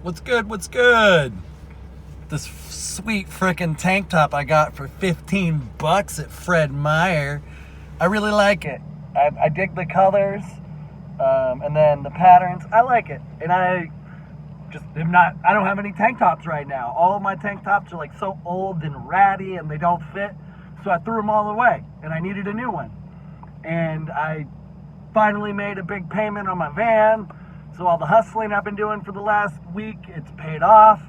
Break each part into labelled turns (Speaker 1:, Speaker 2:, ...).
Speaker 1: What's good? What's good? This sweet frickin' tank top I got for $15 at Fred Meyer. I really like it. I dig the colors, and then the patterns. I like it, and I don't have any tank tops right now. All of my tank tops are like so old and ratty, and they don't fit. So I threw them all away, and I needed a new one. And I finally made a big payment on my van. So all the hustling I've been doing for the last week, it's paid off.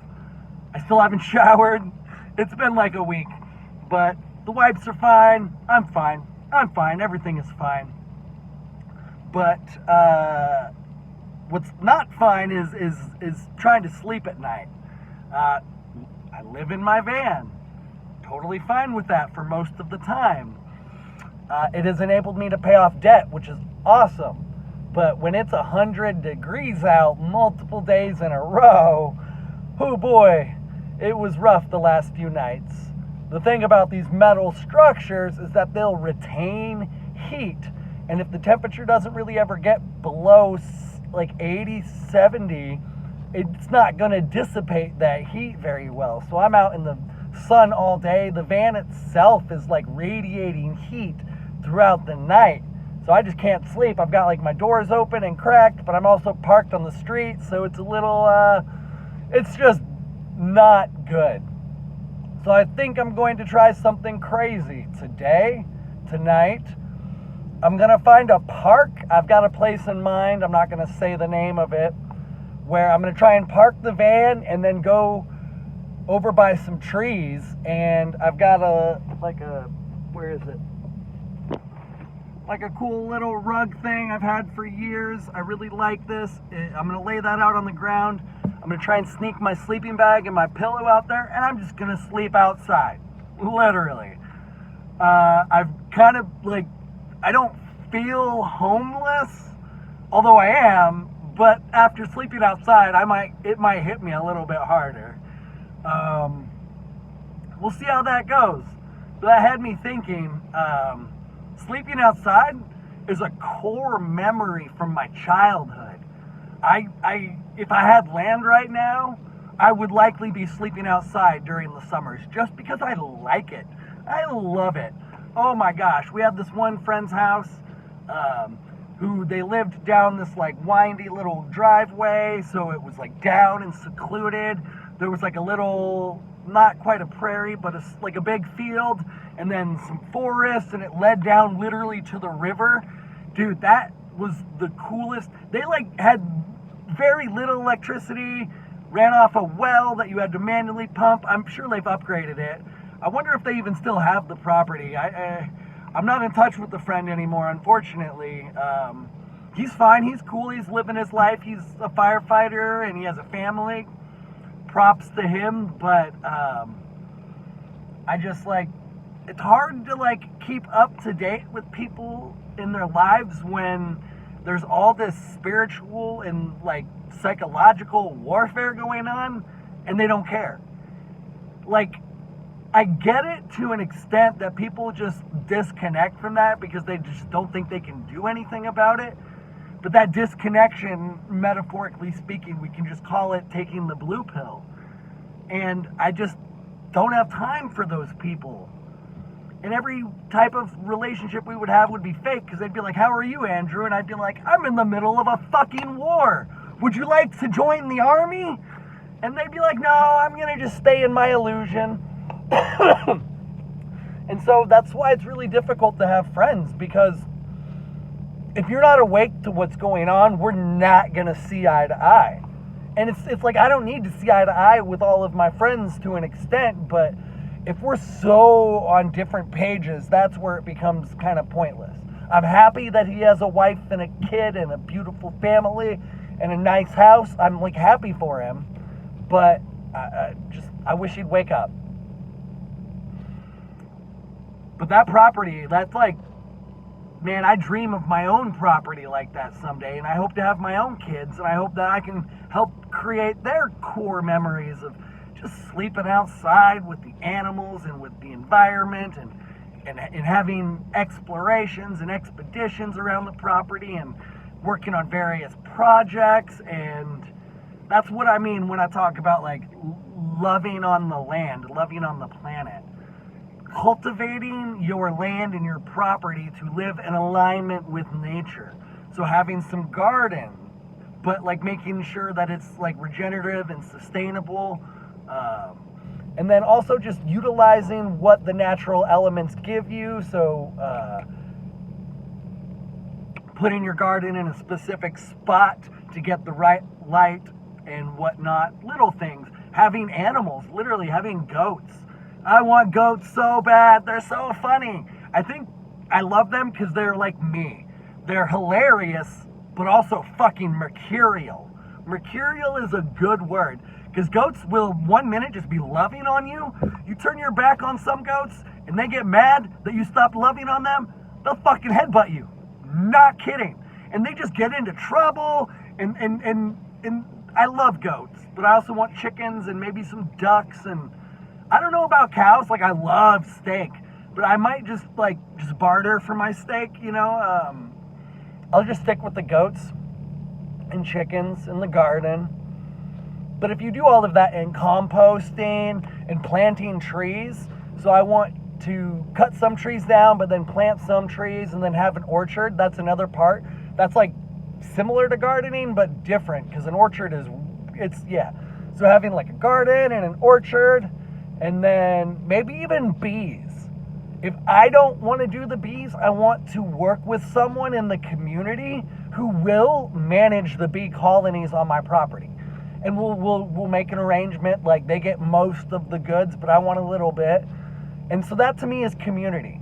Speaker 1: I still haven't showered. It's been like a week. But the wipes are fine. I'm fine. Everything is fine. But what's not fine is trying to sleep at night. I live in my van. Totally fine with that for most of the time. It has enabled me to pay off debt, which is awesome. But when it's 100 degrees out multiple days in a row, oh boy, it was rough the last few nights. The thing about these metal structures is that they'll retain heat. And if the temperature doesn't really ever get below like 80, 70, it's not going to dissipate that heat very well. So I'm out in the sun all day. The van itself is like radiating heat throughout the night. So I just can't sleep. I've got like my doors open and cracked, but I'm also parked on the street, so it's a little, it's just not good. So I think I'm going to try something crazy tonight. I'm going to find a park. I've got a place in mind. I'm not going to say the name of it, where I'm going to try and park the van and then go over by some trees. And I've got where is it? Like a cool little rug thing I've had for years. I really like this. I'm going to lay that out on the ground. I'm going to try and sneak my sleeping bag and my pillow out there, and I'm just going to sleep outside. Literally. I've kind of I don't feel homeless, although I am, but after sleeping outside, it might hit me a little bit harder. We'll see how that goes. But that had me thinking, sleeping outside is a core memory from my childhood. If I had land right now, I would likely be sleeping outside during the summers just because I like it. I love it. Oh my gosh, we had this one friend's house who they lived down this windy little driveway, so it was down and secluded. There was a little, not quite a prairie, but a big field, and then some forest, and it led down literally to the river. Dude, that was the coolest. They had very little electricity, ran off a well that you had to manually pump. I'm sure they've upgraded it. I wonder if they even still have the property. I'm not in touch with the friend anymore, unfortunately. He's fine, he's cool, he's living his life, he's a firefighter, and he has a family. Props to him, but I just it's hard to keep up to date with people in their lives when there's all this spiritual and psychological warfare going on, and they don't care. I get it to an extent that people just disconnect from that because they just don't think they can do anything about it. But that disconnection, metaphorically speaking, we can just call it taking the blue pill. And I just don't have time for those people. And every type of relationship we would have would be fake because they'd be like, "How are you, Andrew?" And I'd be like, "I'm in the middle of a fucking war. Would you like to join the army?" And they'd be like, "No, I'm going to just stay in my illusion." And so that's why it's really difficult to have friends, because if you're not awake to what's going on, we're not going to see eye to eye. And it's I don't need to see eye to eye with all of my friends to an extent, but if we're so on different pages, that's where it becomes kind of pointless. I'm happy that he has a wife and a kid and a beautiful family and a nice house. I'm happy for him, but I wish he'd wake up. But that property, that's man, I dream of my own property like that someday, and I hope to have my own kids, and I hope that I can help create their core memories of just sleeping outside with the animals and with the environment, and having explorations and expeditions around the property, and working on various projects, and That's what I mean when I talk about like loving on the land, loving on the planet. Cultivating your land and your property to live in alignment with nature. So having some garden, but like making sure that it's like regenerative and sustainable. And then also just utilizing what the natural elements give you. So putting your garden in a specific spot to get the right light and whatnot. Little things. Having animals, literally having goats. I want goats so bad. They're so funny. I think I love them because they're like me. They're hilarious, but also fucking mercurial. Mercurial is a good word because goats will 1 minute just be loving on you. You turn your back on some goats and they get mad that you stopped loving on them, they'll fucking headbutt you. Not kidding. And they just get into trouble. And I love goats, but I also want chickens and maybe some ducks. And I don't know about cows. Like, I love steak, but I might just barter for my steak, you know. I'll just stick with the goats and chickens in the garden. But if you do all of that in composting and planting trees, so I want to cut some trees down, but then plant some trees and then have an orchard. That's another part. That's like similar to gardening, but different because an orchard So having like a garden and an orchard, and then maybe even bees. If I don't want to do the bees, I want to work with someone in the community who will manage the bee colonies on my property. And we'll make an arrangement, like they get most of the goods, but I want a little bit. And so that to me is community.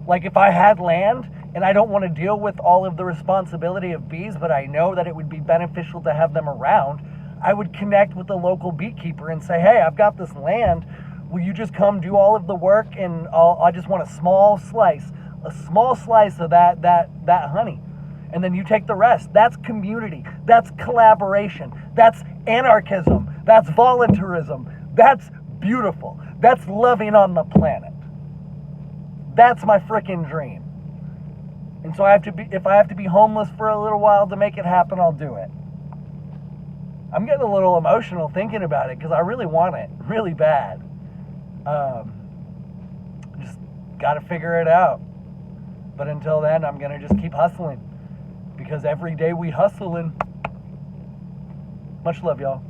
Speaker 1: Like if I had land and I don't want to deal with all of the responsibility of bees, but I know that it would be beneficial to have them around, I would connect with the local beekeeper and say, hey, I've got this land. Will you just come do all of the work and I just want a small slice of that honey. And then you take the rest. That's community. That's collaboration. That's anarchism. That's volunteerism. That's beautiful. That's loving on the planet. That's my freaking dream. And so if I have to be homeless for a little while to make it happen, I'll do it. I'm getting a little emotional thinking about it because I really want it, really bad. Just got to figure it out. But until then, I'm going to just keep hustling because every day we hustling. Much love, y'all.